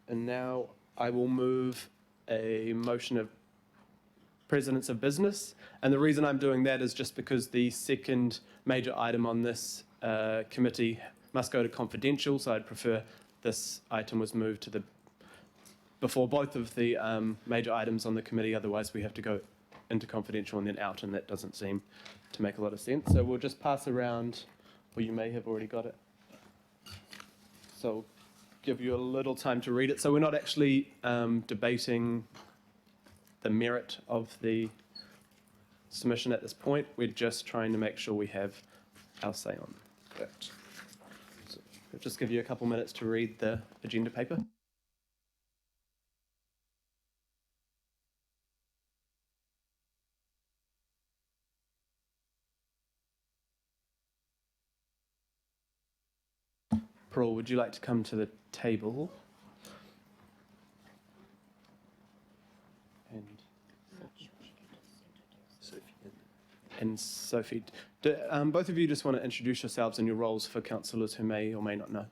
And now I will move a motion of precedence of business. And the reason I'm doing that is just because the second major item on this committee must go to confidential, so I'd prefer this item was moved to the before both of the major items on the committee, otherwise we have to go into confidential and then out, and that doesn't seem to make a lot of sense. So we'll just pass around, or you may have already got it. So I'll give you a little time to read it. So we're not actually debating the merit of the submission at this point. We're just trying to make sure we have our say on that. So I'll just give you a couple minutes to read the agenda paper. Pearl, would you like to come to the table? And Sophie, both of you just want to introduce yourselves and your roles for councillors who may or may not know.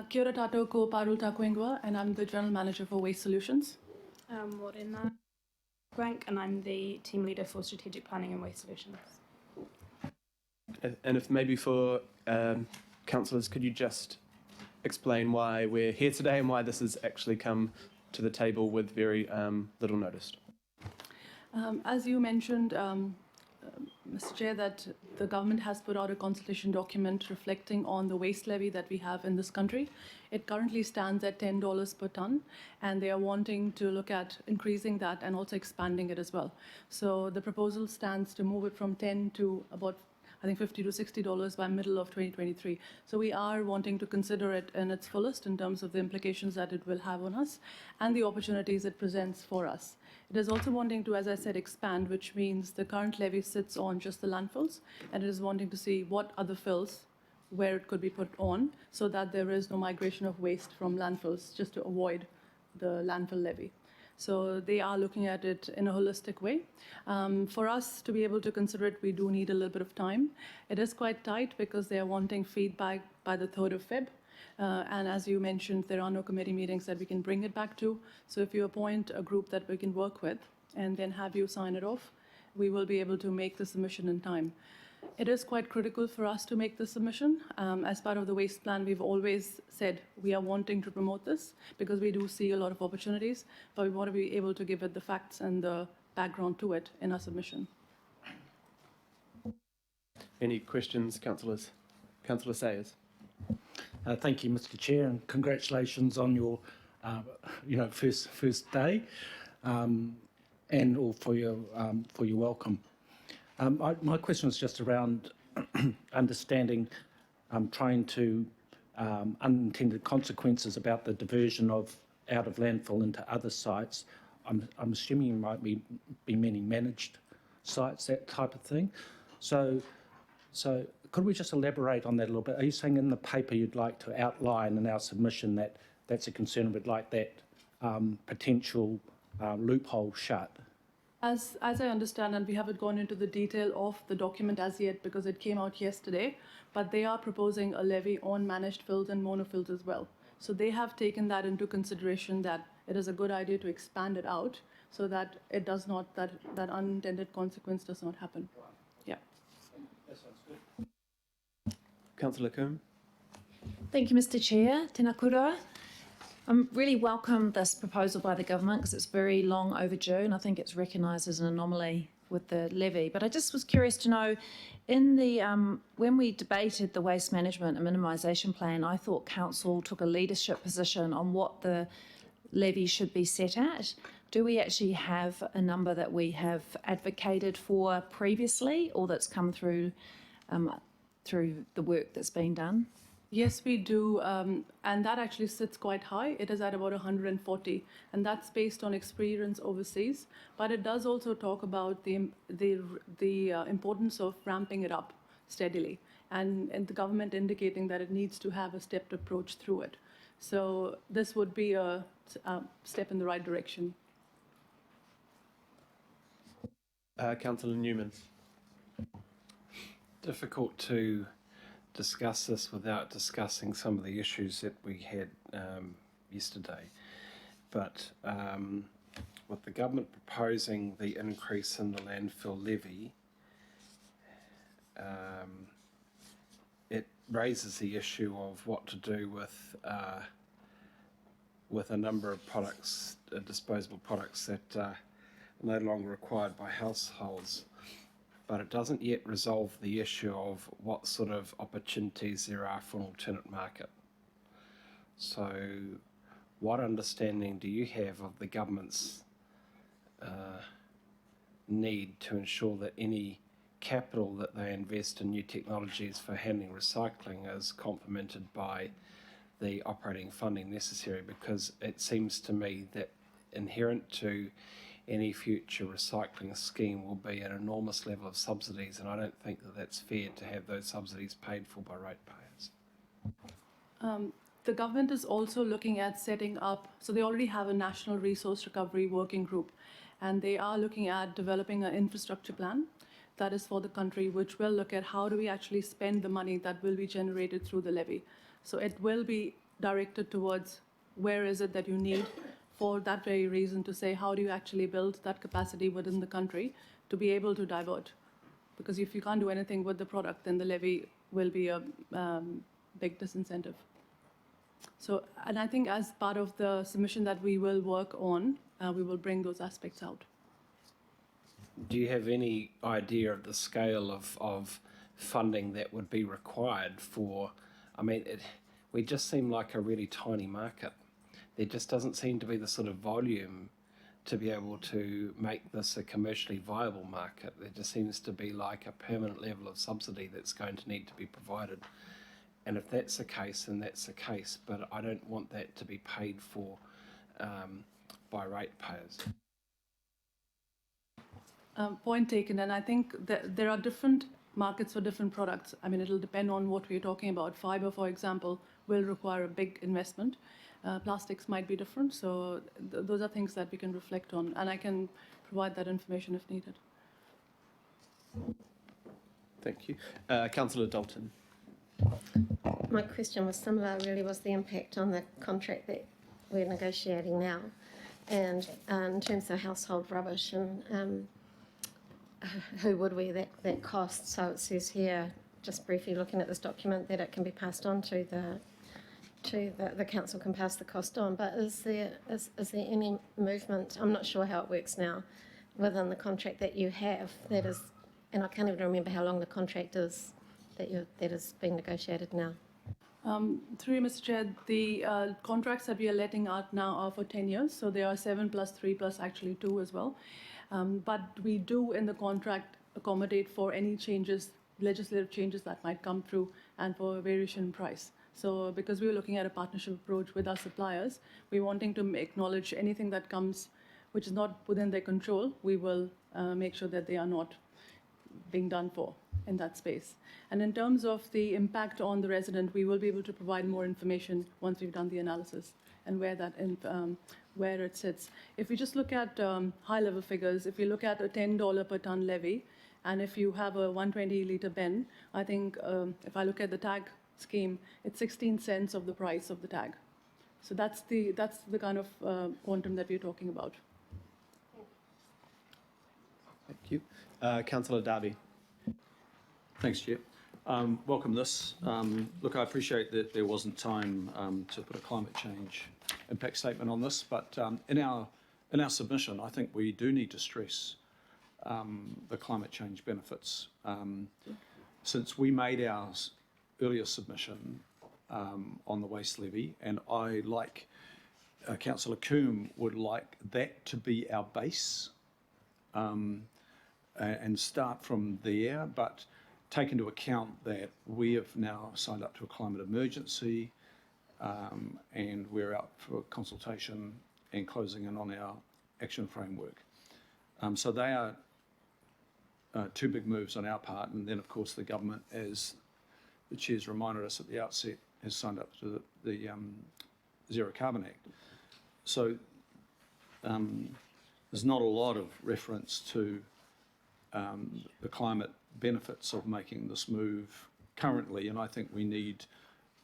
Kia ora tātou, ko Parul Takuengua, and I'm the General Manager for Waste Solutions. Morena Frank, and I'm the Team Leader for Strategic Planning and Waste Solutions. And if maybe for councillors, could you just explain why we're here today and why this has actually come to the table with very little notice? As you mentioned, Mr. Chair, that the government has put out a consultation document reflecting on the waste levy that we have in this country. It currently stands at $10 per tonne, and they are wanting to look at increasing that and also expanding it as well. So the proposal stands to move it from 10 to about, I think, $50 to $60 by middle of 2023. So we are wanting to consider it in its fullest in terms of the implications that it will have on us and the opportunities it presents for us. It is also wanting to, as I said, expand, which means the current levy sits on just the landfills, and it is wanting to see what other fills where it could be put on so that there is no migration of waste from landfills, just to avoid the landfill levy. So they are looking at it in a holistic way. For us to be able to consider it, we do need a little bit of time. It is quite tight because they are wanting feedback by the 3rd of Feb. And as you mentioned, there are no committee meetings that we can bring it back to. So if you appoint a group that we can work with and then have you sign it off, we will be able to make the submission in time. It is quite critical for us to make the submission. As part of the waste plan, we've always said we are wanting to promote this because we do see a lot of opportunities, but we want to be able to give it the facts and the background to it in our submission. Any questions, councillors? Councillor Sayers. Thank you, Mr. Chair, and congratulations on your, first day, and all for your welcome. My question was just around understanding, trying to unintended consequences about the diversion of out of landfill into other sites. I'm assuming you might be many managed sites, that type of thing. So could we just elaborate on that a little bit? Are you saying in the paper you'd like to outline in our submission that that's a concern, we'd like that potential loophole shut? As I understand, and we haven't gone into the detail of the document as yet because it came out yesterday, but they are proposing a levy on managed fills and monofills as well. So they have taken that into consideration, that it is a good idea to expand it out so that it does not, that unintended consequence does not happen. Yeah. That sounds good. Councillor Cone. Thank you, Mr. Chair. Tēnā kouroua. I really welcome this proposal by the government because it's very long overdue, and I think it's recognised as an anomaly with the levy. But I just was curious to know, in the when we debated the waste management and minimisation plan, I thought council took a leadership position on what the levy should be set at. Do we actually have a number that we have advocated for previously, or that's come through through the work that's been done? Yes, we do, and that actually sits quite high. It is at about 140, and that's based on experience overseas. But it does also talk about the importance of ramping it up steadily, and the government indicating that it needs to have a stepped approach through it. So this would be a step in the right direction. Councillor Newman. Difficult to discuss this without discussing some of the issues that we had yesterday. But with the government proposing the increase in the landfill levy, it raises the issue of what to do with a number of products, disposable products that are no longer required by households. But it doesn't yet resolve the issue of what sort of opportunities there are for an alternate market. So what understanding do you have of the government's need to ensure that any capital that they invest in new technologies for handling recycling is complemented by the operating funding necessary? Because it seems to me that inherent to any future recycling scheme will be an enormous level of subsidies, and I don't think that that's fair to have those subsidies paid for by ratepayers. The government is also looking at setting up, so they already have a National Resource Recovery Working Group, and they are looking at developing an infrastructure plan that is for the country, which will look at how do we actually spend the money that will be generated through the levy. So it will be directed towards where is it that you need, for that very reason, to say how do you actually build that capacity within the country to be able to divert. Because if you can't do anything with the product, then the levy will be a big disincentive. So, and I think as part of the submission that we will work on, we will bring those aspects out. Do you have any idea of the scale of funding that would be required for, I mean, we just seem like a really tiny market. There just doesn't seem to be the sort of volume to be able to make this a commercially viable market. There just seems to be like a permanent level of subsidy that's going to need to be provided. And if that's the case, then that's the case. But I don't want that to be paid for by ratepayers. Point taken, and I think that there are different markets for different products. I mean, it'll depend on what we're talking about. Fiber, for example, will require a big investment. Plastics might be different, so those are things that we can reflect on, and I can provide that information if needed. Thank you. Councillor Dalton. My question was similar, really, was the impact on the contract that we're negotiating now. And in terms of household rubbish and who would we that cost? So it says here, just briefly looking at this document, that it can be passed on to the council can pass the cost on. But is there any movement? I'm not sure how it works now within the contract that you have. That is, and I can't even remember how long the contract is that is being negotiated now. Through you, Mr. Chair, the contracts that we are letting out now are for 10 years, so they are 7 plus 3 plus actually 2 as well. But we do in the contract accommodate for any changes, legislative changes that might come through, and for variation in price. So because we're looking at a partnership approach with our suppliers, we're wanting to acknowledge anything that comes which is not within their control, we will make sure that they are not being done for in that space. And in terms of the impact on the resident, we will be able to provide more information once we've done the analysis and where it sits. If we just look at high-level figures, if you look at a $10 per tonne levy, and if you have a 120-litre bin, I think if I look at the tag scheme, it's 16 cents of the price of the tag. So that's the kind of quantum that we're talking about. Thank you. Councillor Darby. Thanks, Chair. Welcome this. Look, I appreciate that there wasn't time to put a climate change impact statement on this, but in our submission, I think we do need to stress the climate change benefits. Since we made our earlier submission on the waste levy, and I, like Councillor Cone, would like that to be our base and start from there, but take into account that we have now signed up to a climate emergency and we're out for consultation and closing in on our action framework. So they are two big moves on our part, and then of course the government, as the Chair's reminded us at the outset, has signed up to the Zero Carbon Act. So there's not a lot of reference to the climate benefits of making this move currently, and I think we need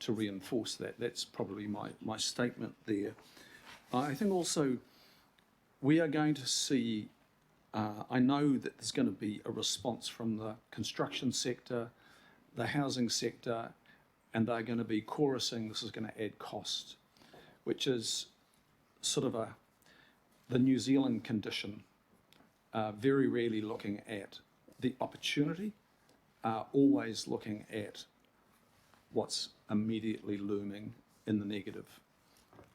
to reinforce that. That's probably my statement there. I think also we are going to see, I know that there's going to be a response from the construction sector, the housing sector, and they're going to be chorusing this is going to add cost, which is sort of the New Zealand condition, very rarely looking at the opportunity, always looking at what's immediately looming in the negative.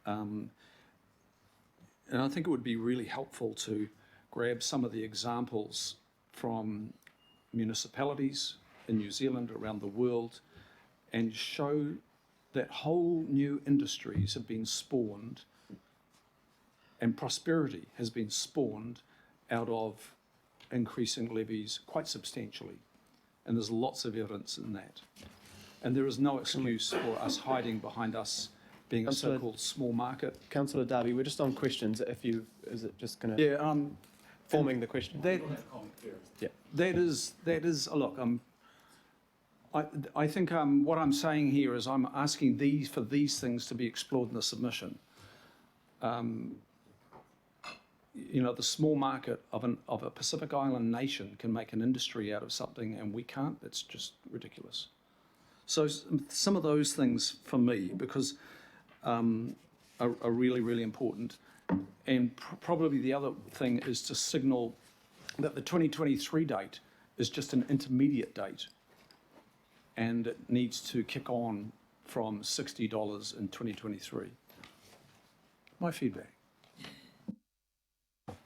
And I think it would be really helpful to grab some of the examples from municipalities in New Zealand, around the world, and show that whole new industries have been spawned and prosperity has been spawned out of increasing levies quite substantially. And there's lots of evidence in that. And there is no excuse for us hiding behind us being a so-called small market. Councillor Darby, we're just on questions. Is it just going to Yeah, forming the question? that is look. I think what I'm saying here is I'm asking for these things to be explored in the submission. You know, the small market of a Pacific Island nation can make an industry out of something, and we can't. That's just ridiculous. So some of those things for me, because are really, really important. And probably the other thing is to signal that the 2023 date is just an intermediate date, and it needs to kick on from $60 in 2023. My feedback.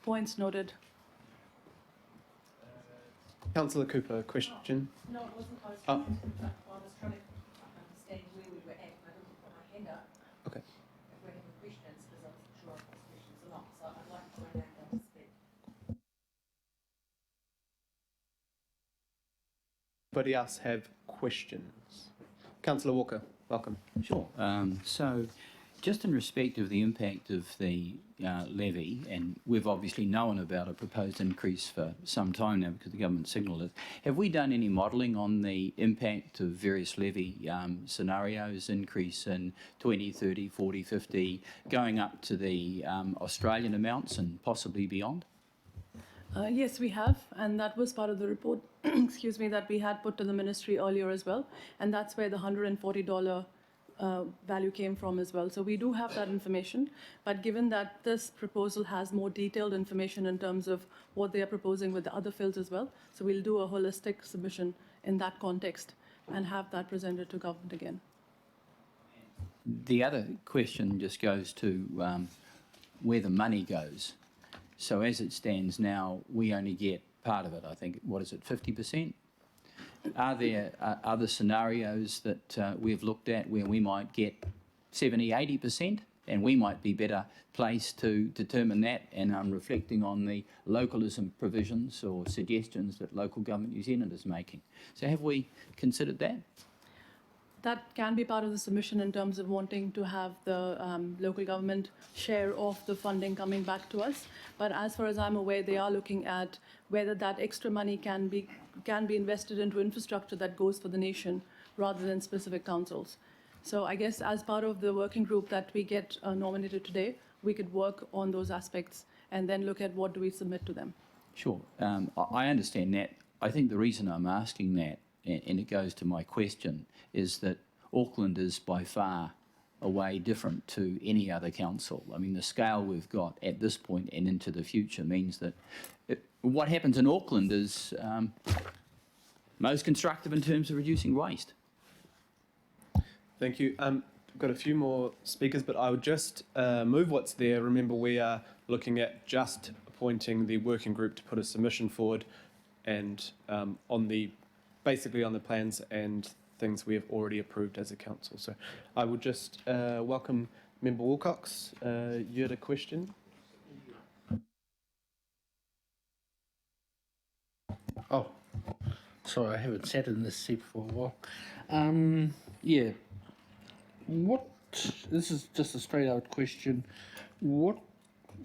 Points noted. Councillor Cooper, question? No, it wasn't. I was Oh. trying to understand where we were at, and I didn't put my hand up. Okay. If we're having questions, because I wasn't sure if there's questions or not. So I'd like to find out how to speak. Anybody else have questions? Councillor Walker, welcome. Sure. So, just in respect of the impact of the levy, and we've obviously known about a proposed increase for some time now because the government signalled it, have we done any modelling on the impact of various levy scenarios, increase in 20, 30, 40, 50, going up to the Australian amounts and possibly beyond? Yes, we have, and that was part of the report, excuse me, that we had put to the ministry earlier as well, and that's where the $140 value came from as well. So we do have that information, but given that this proposal has more detailed information in terms of what they are proposing with the other fields as well, so we'll do a holistic submission in that context and have that presented to government again. The other question just goes to where the money goes. So as it stands now, we only get part of it, I think. What is it, 50%? Are there other scenarios that we've looked at where we might get 70, 80%, and we might be better placed to determine that, and I'm reflecting on the localism provisions or suggestions that local government New Zealand is making. So have we considered that? That can be part of the submission in terms of wanting to have the local government share of the funding coming back to us. But as far as I'm aware, they are looking at whether that extra money can be invested into infrastructure that goes for the nation rather than specific councils. So I guess as part of the working group that we get nominated today, we could work on those aspects and then look at what do we submit to them. Sure. I understand that. I think the reason I'm asking that, and it goes to my question, is that Auckland is by far a way different to any other council. I mean, the scale we've got at this point and into the future means that what happens in Auckland is most constructive in terms of reducing waste. Thank you. Got a few more speakers, but I would just move what's there. Remember, we are looking at just appointing the working group to put a submission forward, and basically on the plans and things we have already approved as a council. So I would just welcome Member Wilcox. You had a question? Oh, sorry, I haven't sat in this seat for a while. Yeah. This is just a straight out question. What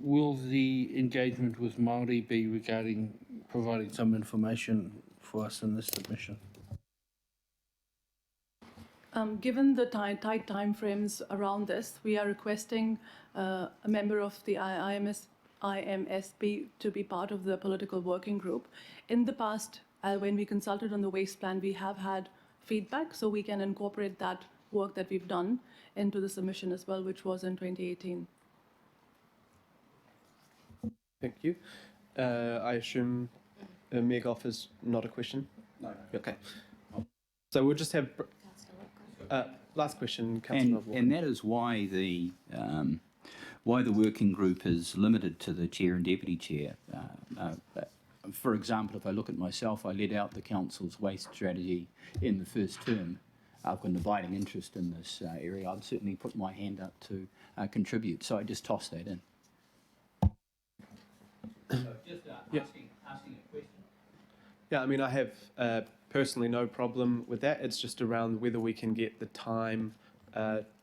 will the engagement with Māori be regarding providing some information for us in this submission? Given the tight timeframes around this, we are requesting a member of the IMSB to be part of the political working group. In the past, when we consulted on the waste plan, we have had feedback, so we can incorporate that work that we've done into the submission as well, which was in 2018. Thank you. I assume Meg offers not a question? No. Okay. So we'll just have last question, Councillor Walker. And that is why the working group is limited to the chair and deputy chair. For example, if I look at myself, I led out the council's waste strategy in the first term. I've got an abiding interest in this area. I'd certainly put my hand up to contribute. So I just toss that in. So just asking a question. Yeah, I mean, I have personally no problem with that. It's just around whether we can get the time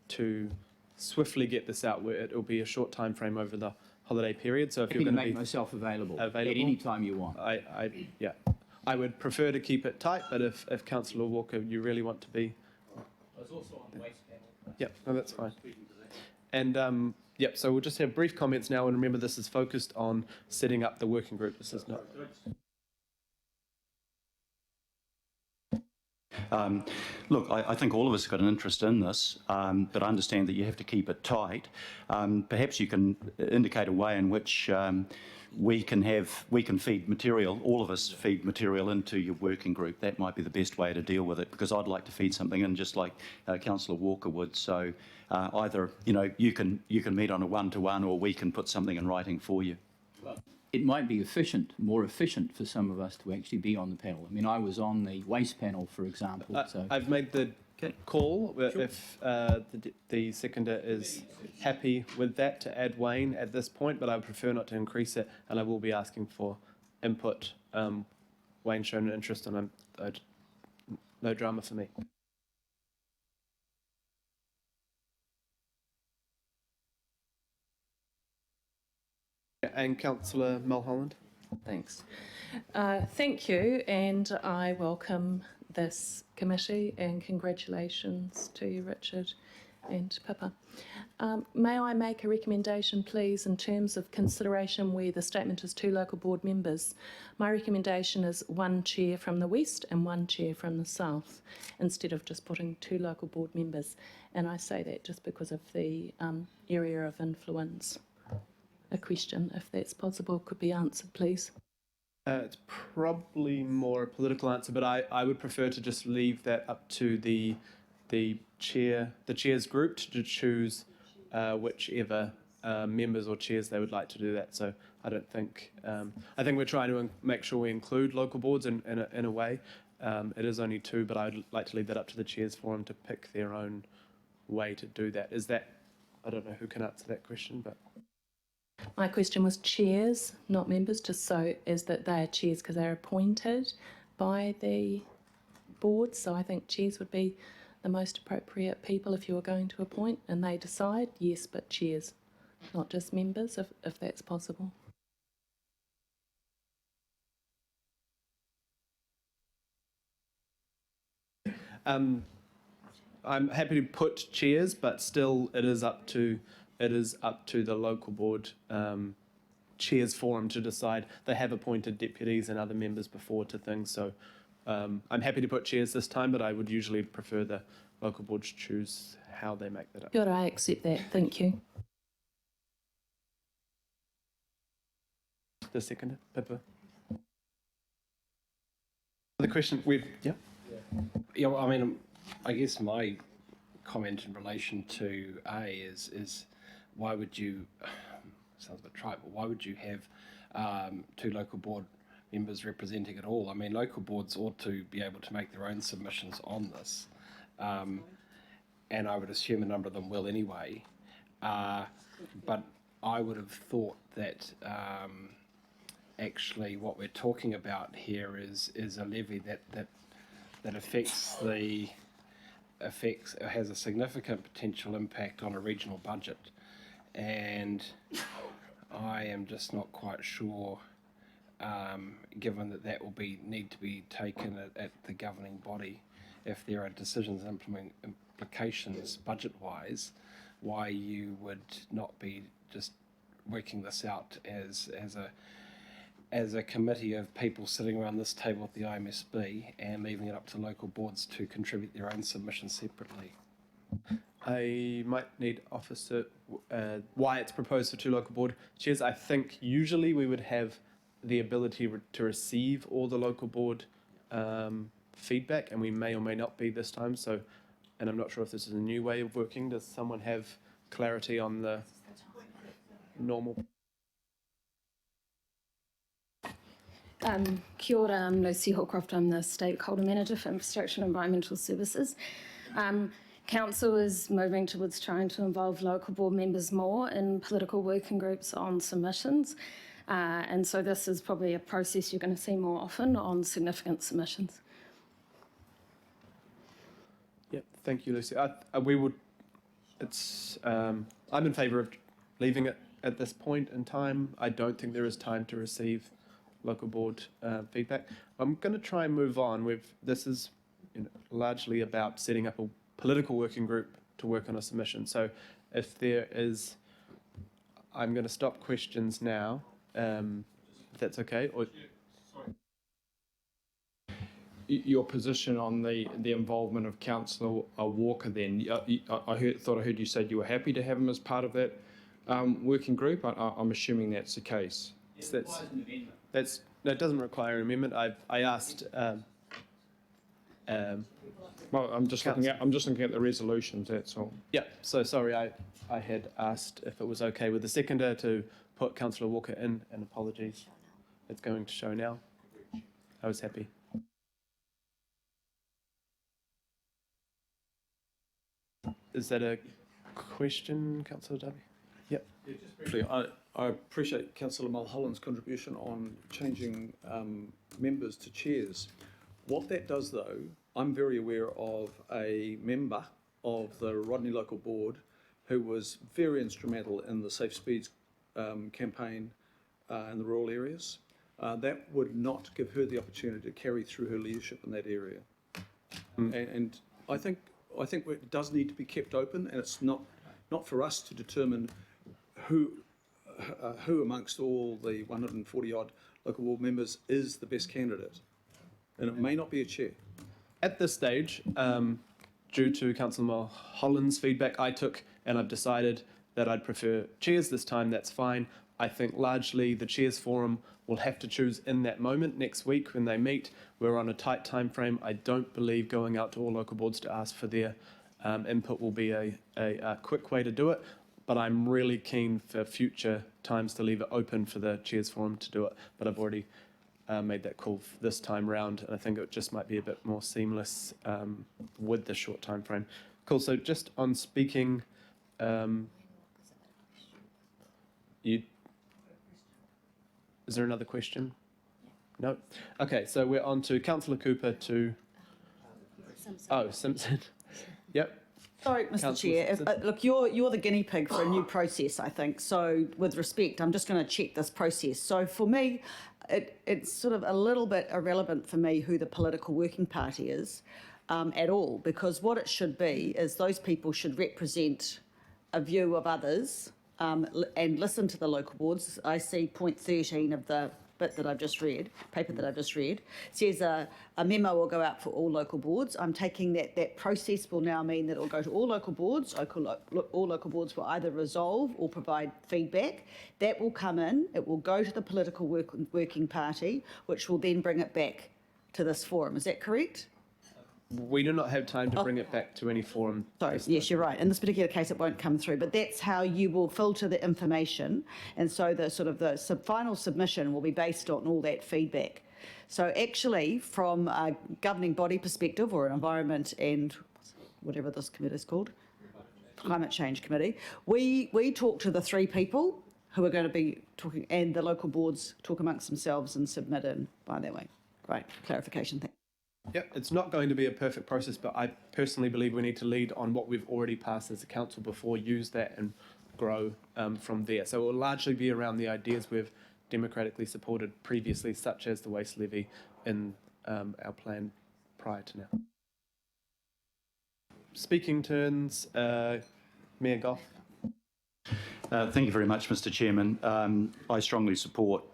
to swiftly get this out, where it will be a short time frame over the holiday period. So if Happy you're to going to make be myself available at any time you want. I would prefer to keep it tight, but if Councillor Walker, you really want to be. I was also on the waste panel. Yep, no, that's fine. And yep, so we'll just have brief comments now, and remember this is focused on setting up the working group. This is not. Look, I think all of us have got an interest in this, but I understand that you have to keep it tight. Perhaps you can indicate a way in which we can feed material, all of us feed material into your working group. That might be the best way to deal with it, because I'd like to feed something in just like Councillor Walker would. So either you can meet on a one-to-one, or we can put something in writing for you. It might be more efficient for some of us to actually be on the panel. I mean, I was on the waste panel, for example. So I've made the call. Sure. If the seconder is happy with that, to add Wayne at this point, but I would prefer not to increase it, and I will be asking for input. Wayne's shown an interest, and no drama for me. And Councillor Mulholland. Thanks. Thank you, and I welcome this committee, and congratulations to you, Richard and Pippa. May I make a recommendation, please, in terms of consideration where the statement is 2 local board members? My recommendation is 1 chair from the west and 1 chair from the south, instead of just putting 2 local board members. And I say that just because of the area of influence. A question, if that's possible, could be answered, please. It's probably more a political answer, but I would prefer to just leave that up to the chair's group to choose whichever members or chairs they would like to do that. So I don't think I think we're trying to make sure we include local boards in a way. It is only 2, but I'd like to leave that up to the chairs forum to pick their own way to do that. Is that, I don't know who can answer that question, but. My question was chairs, not members, just so as that they are chairs because they're appointed by the board. So I think chairs would be the most appropriate people if you were going to appoint, and they decide, yes, but chairs, not just members, if that's possible. I'm happy to put chairs, but still it is up to the local board chairs forum to decide. They have appointed deputies and other members before to things, so I'm happy to put chairs this time, but I would usually prefer the local boards choose how they make that up. Good, I accept that. Thank you. The seconder, Pippa. The question Yeah, well, I mean, I guess my comment in relation to A is why would you, sounds a bit trite, but why would you have 2 local board members representing it all? I mean, local boards ought to be able to make their own submissions on this, and I would assume a number of them will anyway, but I would have thought that actually what we're talking about here is a levy that has a significant potential impact on a regional budget, and I am just not quite sure, given that will need to be taken at the governing body, if there are decisions implications budget-wise, why you would not be just working this out as a committee of people sitting around this table at the IMSB and leaving it up to local boards to contribute their own submissions separately. I might need officer why it's proposed for 2 local board chairs. I think usually we would have the ability to receive all the local board feedback, and we may or may not be this time. So, and I'm not sure if this is a new way of working. Does someone have clarity on the normal? Kia ora, I'm Lucy Hallcroft. I'm the Stakeholder Manager for Infrastructure and Environmental Services. Council is moving towards trying to involve local board members more in political working groups on submissions. And so this is probably a process you're going to see more often on significant submissions. Yep, thank you, Lucy. We would. I'm in favour of leaving it at this point in time. I don't think there is time to receive local board feedback. I'm going to try and move on. This is largely about setting up a political working group to work on a submission. So if there is, I'm going to stop questions now, if that's okay. Or Your position on the involvement of Councillor Walker then, I thought I heard you say you were happy to have him as part of that working group. I'm assuming that's the case. Yes, that doesn't require an amendment. I asked. Well, I'm just looking at the resolutions. That's all. Yeah. So sorry, I had asked if it was okay with the seconder to put Councillor Walker in, and apologies. It's going to show now. I was happy. Is that a question, Councillor Darby? Yep. Yeah, just briefly, I appreciate Councillor Mulholland's contribution on changing members to chairs. What that does, though, I'm very aware of a member of the Rodney Local Board who was very instrumental in the Safe Speeds campaign in the rural areas. That would not give her the opportunity to carry through her leadership in that area. And I think it does need to be kept open, and it's not for us to determine who amongst all the 140 odd local board members is the best candidate, and it may not be a chair. At this stage, due to Councillor Mulholland's feedback, I took and I've decided that I'd prefer chairs this time. That's fine. I think largely the chairs forum will have to choose in that moment next week when they meet. We're on a tight time frame. I don't believe going out to all local boards to ask for their input will be a quick way to do it, but I'm really keen for future times to leave it open for the chairs forum to do it. But I've already made that call this time round, and I think it just might be a bit more seamless with the short time frame. Cool. So just on speaking, is there another question? No? Okay, so we're on to Councillor Cooper to... Oh, Simpson. Yep. Sorry, Mr. Chair. Look, you're the guinea pig for a new process, I think. So with respect, I'm just going to check this process. So for me, it's sort of a little bit irrelevant for me who the political working party is at all, because what it should be is those people should represent a view of others and listen to the local boards. I see point 13 of the bit that I've just read, paper that I've just read, says a memo will go out for all local boards. I'm taking that process will now mean that it will go to all local boards. All local boards will either resolve or provide feedback. That will come in, it will go to the political working party, which will then bring it back to this forum. Is that correct? We do not have time to bring it back to any forum. Sorry, yes, you're right. In this particular case, it won't come through, but that's how you will filter the information. And so the sort of the final submission will be based on all that feedback. So actually, from a governing body perspective, or an environment and whatever this committee is called, climate change committee, we talk to the three people who are going to be talking, and the local boards talk amongst themselves and submit in by that way. Great clarification. Thanks. Yep, it's not going to be a perfect process, but I personally believe we need to lead on what we've already passed as a council before, use that and grow from there. So it will largely be around the ideas we've democratically supported previously, such as the waste levy in our plan prior to now. speaking turns. Mayor Goff. Thank you very much, Mr Chairman. I strongly support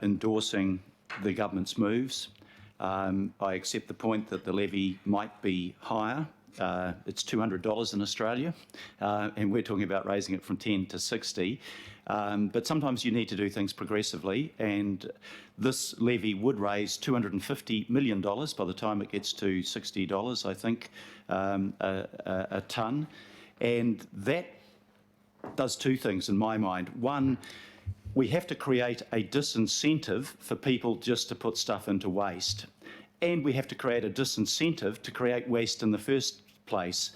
endorsing the government's moves. I accept the point that the levy might be higher. It's $200 in Australia, and we're talking about raising it from 10 to 60. But sometimes you need to do things progressively, and this levy would raise $250 million by the time it gets to $60, I think, a tonne. And that does two things in my mind. One, we have to create a disincentive for people just to put stuff into waste. And we have to create a disincentive to create waste in the first place.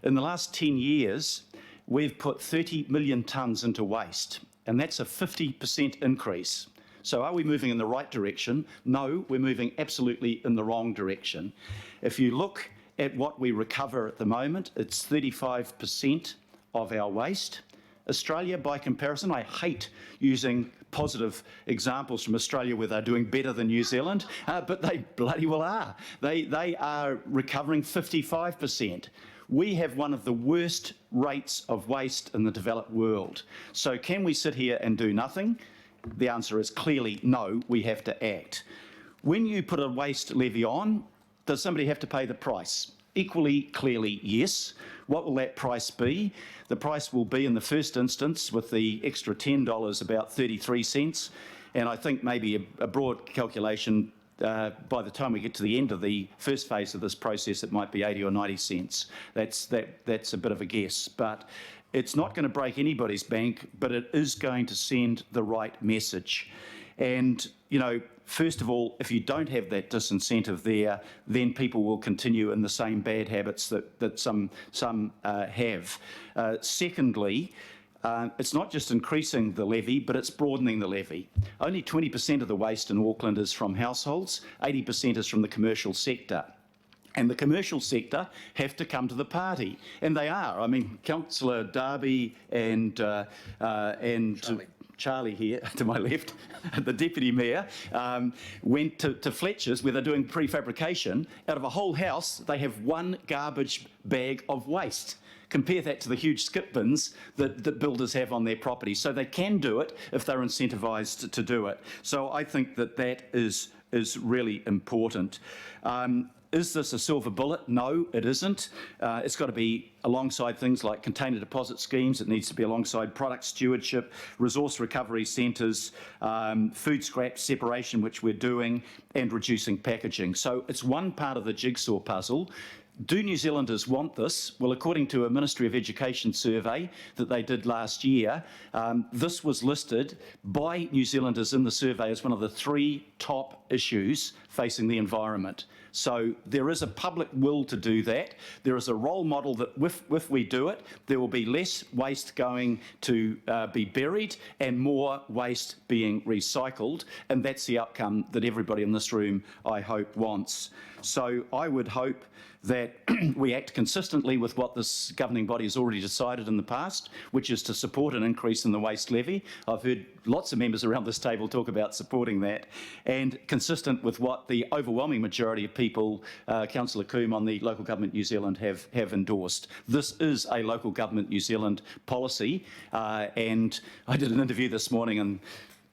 In the last 10 years, we've put 30 million tonnes into waste, and that's a 50% increase. So are we moving in the right direction? No, we're moving absolutely in the wrong direction. If you look at what we recover at the moment, it's 35% of our waste. Australia, by comparison, I hate using positive examples from Australia where they're doing better than New Zealand, but they bloody well are. They are recovering 55%. We have one of the worst rates of waste in the developed world. So can we sit here and do nothing? The answer is clearly no, we have to act. When you put a waste levy on, does somebody have to pay the price? Equally clearly, yes. What will that price be? The price will be, in the first instance, with the extra $10, about 33 cents. And I think maybe a broad calculation, by the time we get to the end of the first phase of this process, it might be 80 or 90 cents. That's a bit of a guess. But it's not going to break anybody's bank, but it is going to send the right message. And, you know, first of all, if you don't have that disincentive there, then people will continue in the same bad habits that some have. Secondly, it's not just increasing the levy, but it's broadening the levy. Only 20% of the waste in Auckland is from households, 80% is from the commercial sector. And the commercial sector have to come to the party, and they are. I mean, Councillor Darby and Charlie here to my left, the Deputy Mayor, went to Fletcher's where they're doing prefabrication. Out of a whole house, they have one garbage bag of waste. Compare that to the huge skip bins that builders have on their property. So they can do it if they're incentivised to do it. So I think that is really important. Is this a silver bullet? No, it isn't. It's got to be alongside things like container deposit schemes. It needs to be alongside product stewardship, resource recovery centres, food scrap separation, which we're doing, and reducing packaging. So it's one part of the jigsaw puzzle. Do New Zealanders want this? Well, according to a Ministry of Education survey that they did last year, this was listed by New Zealanders in the survey as one of the 3 top issues facing the environment. So there is a public will to do that. There is a role model that if we do it, there will be less waste going to be buried and more waste being recycled. And that's the outcome that everybody in this room, I hope, wants. So I would hope that we act consistently with what this governing body has already decided in the past, which is to support an increase in the waste levy. I've heard lots of members around this table talk about supporting that, and consistent with what the overwhelming majority of people, Councillor Cone on the Local Government New Zealand have endorsed. This is a Local Government New Zealand policy, and I did an interview this morning and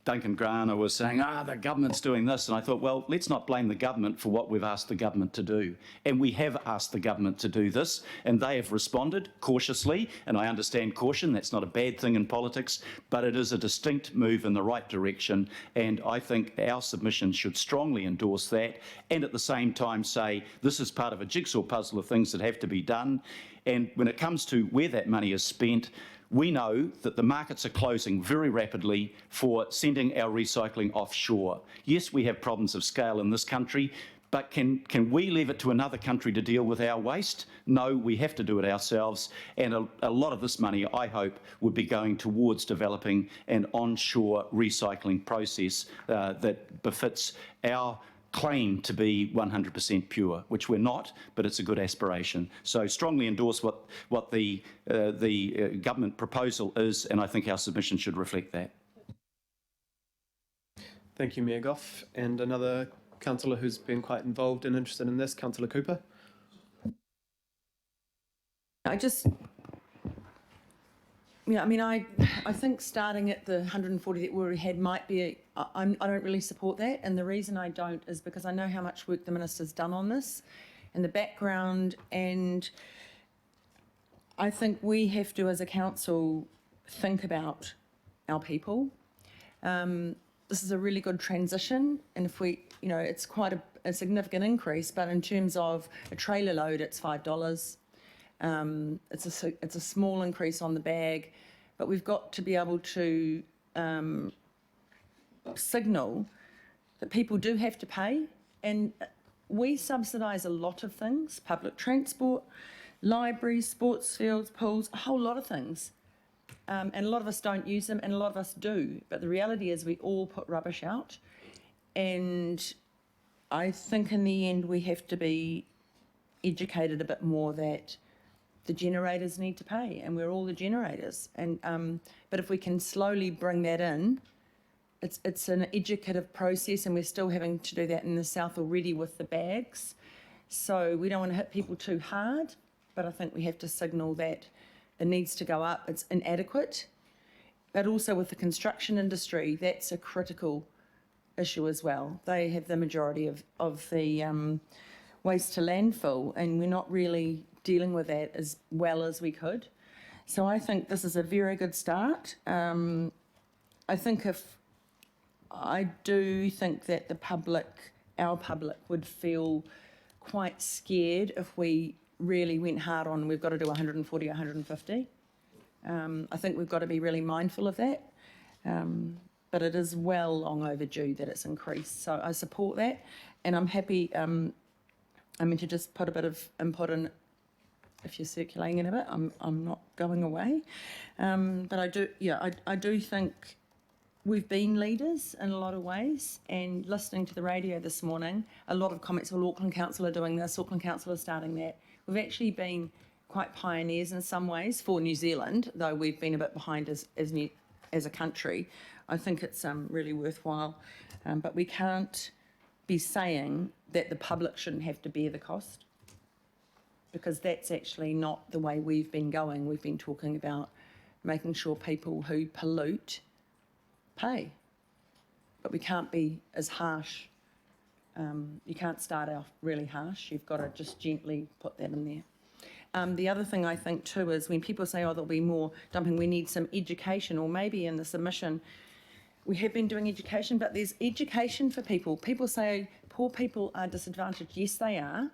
Duncan Grana was saying, the government's doing this. And I thought, well, let's not blame the government for what we've asked the government to do. And we have asked the government to do this, and they have responded cautiously. And I understand caution, that's not a bad thing in politics, but it is a distinct move in the right direction. And I think our submission should strongly endorse that, and at the same time say, this is part of a jigsaw puzzle of things that have to be done. And when it comes to where that money is spent, we know that the markets are closing very rapidly for sending our recycling offshore. Yes, we have problems of scale in this country, but can we leave it to another country to deal with our waste? No, we have to do it ourselves. And a lot of this money, I hope, would be going towards developing an onshore recycling process that befits our claim to be 100% pure, which we're not, but it's a good aspiration. So strongly endorse what the government proposal is, and I think our submission should reflect that. Thank you, Mayor Goff. And another councillor who's been quite involved and interested in this, Councillor Cooper. I think starting at the 140 that we already had might be, I don't really support that. And the reason I don't is because I know how much work the Minister's done on this and the background. And I think we have to, as a council, think about our people. This is a really good transition. And if we, it's quite a significant increase, but in terms of a trailer load, it's $5. It's a small increase on the bag, but we've got to be able to signal that people do have to pay. And we subsidise a lot of things: public transport, libraries, sports fields, pools, a whole lot of things. And a lot of us don't use them, and a lot of us do. But the reality is we all put rubbish out. And I think in the end we have to be educated a bit more that the generators need to pay, and we're all the generators. And but if we can slowly bring that in, it's an educative process, and we're still having to do that in the south already with the bags. So we don't want to hit people too hard, but I think we have to signal that it needs to go up. It's inadequate, but also with the construction industry, that's a critical issue as well. They have the majority of the waste to landfill, and we're not really dealing with that as well as we could. So I think this is a very good start. I do think that our public would feel quite scared if we really went hard on, we've got to do 140, 150. I think we've got to be really mindful of that. But it is well long overdue that it's increased. So I support that, and I'm happy to just put a bit of input in if you're circulating in a bit. I'm not going away. But I do think we've been leaders in a lot of ways, and listening to the radio this morning, a lot of comments, well, Auckland Council are doing this, Auckland Council are starting that. We've actually been quite pioneers in some ways for New Zealand, though we've been a bit behind as a country. I think it's really worthwhile, but we can't be saying that the public shouldn't have to bear the cost, because that's actually not the way we've been going. We've been talking about making sure people who pollute pay, but we can't be as harsh. You can't start off really harsh. You've got to just gently put that in there. The other thing I think too is when people say, oh, there'll be more dumping, we need some education, or maybe in the submission, we have been doing education, but there's education for people. People say poor people are disadvantaged. Yes, they are.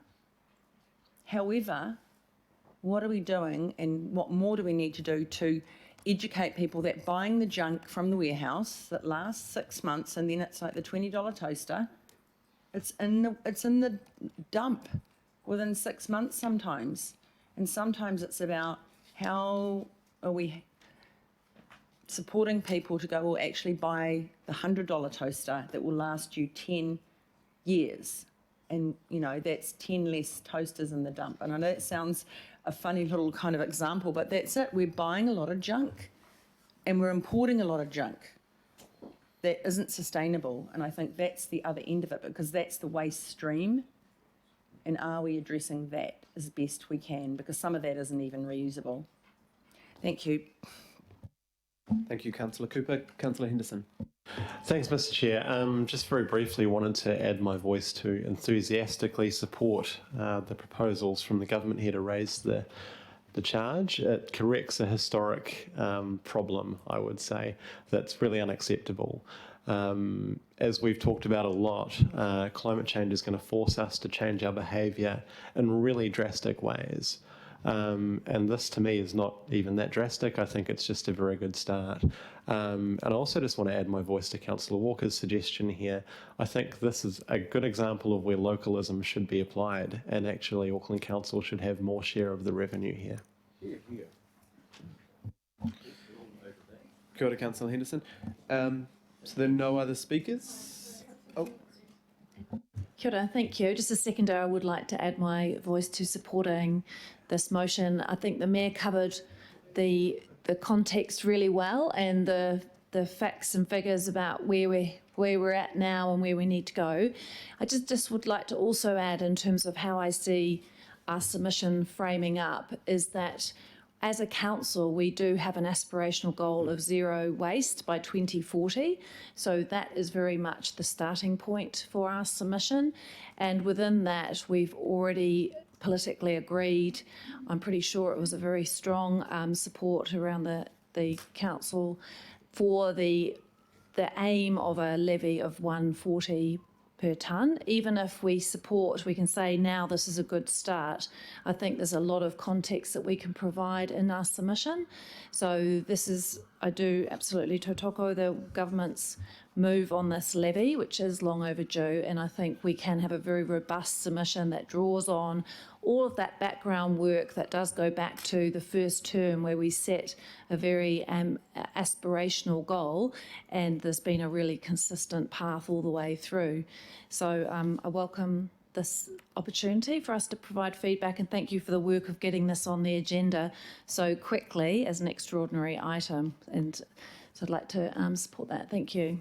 However, what are we doing, and what more do we need to do to educate people that buying the junk from the warehouse that lasts 6 months, and then it's like the $20 toaster, it's in the dump within 6 months sometimes. And sometimes it's about how are we supporting people to go, well, actually buy the $100 toaster that will last you 10 years. And, that's 10 less toasters in the dump. And I know it sounds a funny little kind of example, but that's it. We're buying a lot of junk, and we're importing a lot of junk that isn't sustainable. And I think that's the other end of it, because that's the waste stream. And are we addressing that as best we can? Because some of that isn't even reusable. Thank you. Thank you, Councillor Cooper. Councillor Henderson. Thanks, Mr. Chair. Just very briefly wanted to add my voice to enthusiastically support the proposals from the government here to raise the charge. It corrects a historic problem, I would say, that's really unacceptable. As we've talked about a lot, climate change is going to force us to change our behaviour in really drastic ways. And this to me is not even that drastic. I think it's just a very good start. And I also just want to add my voice to Councillor Walker's suggestion here. I think this is a good example of where localism should be applied, and actually Auckland Council should have more share of the revenue here. Kia ora, Councillor Henderson. So there are no other speakers? Oh. Kia ora, thank you. Just a seconder, I would like to add my voice to supporting this motion. I think the Mayor covered the context really well, and the facts and figures about where we're at now and where we need to go. I just would like to also add, in terms of how I see our submission framing up is that as a council, we do have an aspirational goal of zero waste by 2040. So that is very much the starting point for our submission. And within that, we've already politically agreed, I'm pretty sure it was a very strong support around the council for the aim of a levy of 140 per tonne. Even if we support, we can say now this is a good start. I think there's a lot of context that we can provide in our submission. So this is, I do absolutely tautoko the government's move on this levy, which is long overdue, and I think we can have a very robust submission that draws on all of that background work that does go back to the first term where we set a very aspirational goal, and there's been a really consistent path all the way through. So I welcome this opportunity for us to provide feedback, and thank you for the work of getting this on the agenda so quickly as an extraordinary item, and so I'd like to support that. Thank you.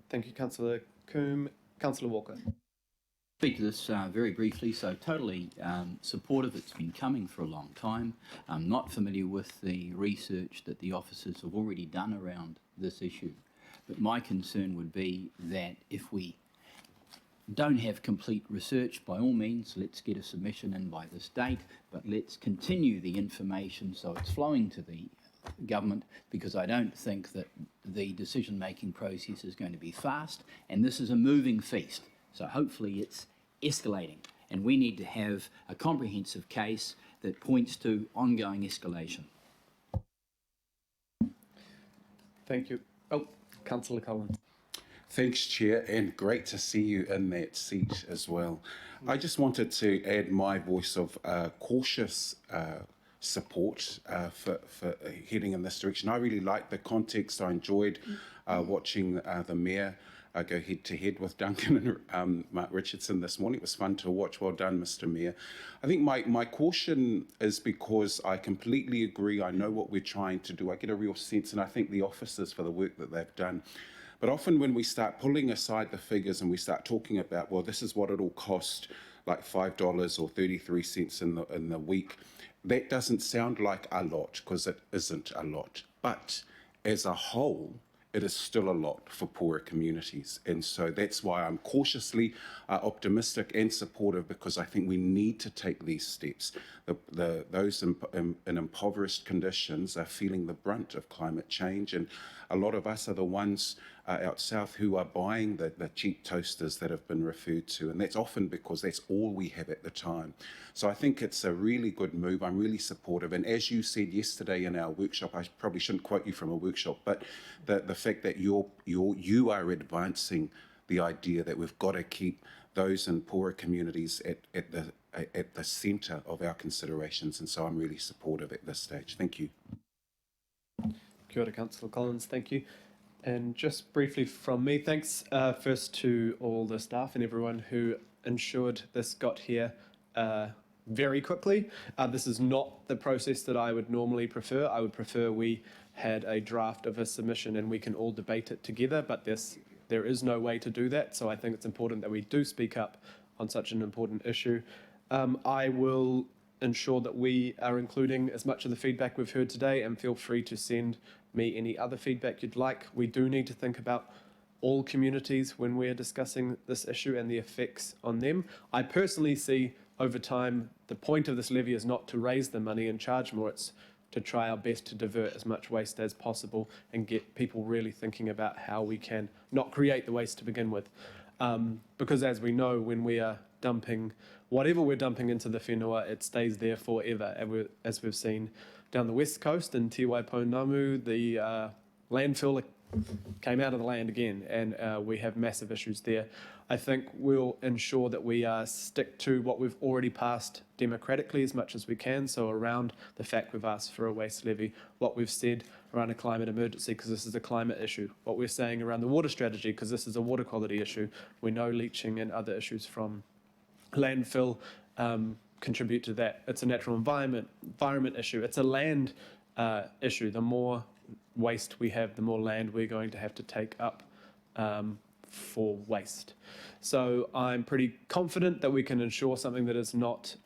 Thank you, Councillor Cone. Councillor Walker. Speak to this very briefly. So totally supportive. It's been coming for a long time. I'm not familiar with the research that the officers have already done around this issue, but my concern would be that if we don't have complete research, by all means, let's get a submission in by this date, but let's continue the information so it's flowing to the government, because I don't think that the decision-making process is going to be fast, and this is a moving feast. So hopefully it's escalating, and we need to have a comprehensive case that points to ongoing escalation. Thank you. Oh, Councillor Collins. Thanks, Chair, and great to see you in that seat as well. I just wanted to add my voice of cautious support for heading in this direction. I really like the context. I enjoyed watching the Mayor go head-to-head with Duncan and Mark Richardson this morning. It was fun to watch. Well done, Mr. Mayor. I think my caution is because I completely agree. I know what we're trying to do. I get a real sense, and I thank the officers for the work that they've done. But often when we start pulling aside the figures and we start talking about, well, this is what it'll cost, like $5 or 33 cents in the week, that doesn't sound like a lot, because it isn't a lot. But as a whole, it is still a lot for poorer communities. And so that's why I'm cautiously optimistic and supportive, because I think we need to take these steps. Those in impoverished conditions are feeling the brunt of climate change, and a lot of us are the ones out south who are buying the cheap toasters that have been referred to, and that's often because that's all we have at the time. So I think it's a really good move. I'm really supportive, and as you said yesterday in our workshop, I probably shouldn't quote you from a workshop, but the fact that you are advancing the idea that we've got to keep those in poorer communities at the centre of our considerations, and so I'm really supportive at this stage. Thank you. Kia ora, Councillor Collins. Thank you. And just briefly from me, thanks first to all the staff and everyone who ensured this got here very quickly. This is not the process that I would normally prefer. I would prefer we had a draft of a submission and we can all debate it together, but there is no way to do that. So I think it's important that we do speak up on such an important issue. I will ensure that we are including as much of the feedback we've heard today, and feel free to send me any other feedback you'd like. We do need to think about all communities when we're discussing this issue and the effects on them. I personally see over time the point of this levy is not to raise the money and charge more, it's to try our best to divert as much waste as possible and get people really thinking about how we can not create the waste to begin with. Because as we know, when we are dumping whatever we're dumping into the whenua, it stays there forever. As we've seen down the west coast in Te Waipounamu, the landfill came out of the land again, and we have massive issues there. I think we'll ensure that we stick to what we've already passed democratically as much as we can. So around the fact we've asked for a waste levy, what we've said around a climate emergency, because this is a climate issue, what we're saying around the water strategy, because this is a water quality issue. We know leaching and other issues from landfill contribute to that. It's a natural environment issue. It's a land issue. The more waste we have, the more land we're going to have to take up for waste. So I'm pretty confident that we can ensure something that is not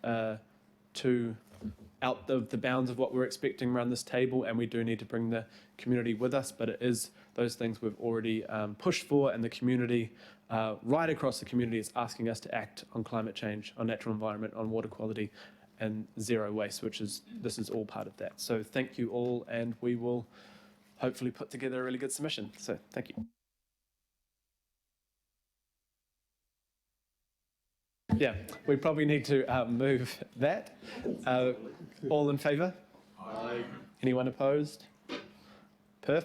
out the bounds of what we're expecting around this table, and we do need to bring the community with us, but it is those things we've already pushed for, and the community, right across the community, is asking us to act on climate change, on natural environment, on water quality, and zero waste, this is all part of that. So thank you all, and we will hopefully put together a really good submission. So thank you. Yeah, we probably need to move that. All in favour? Aye. Anyone opposed?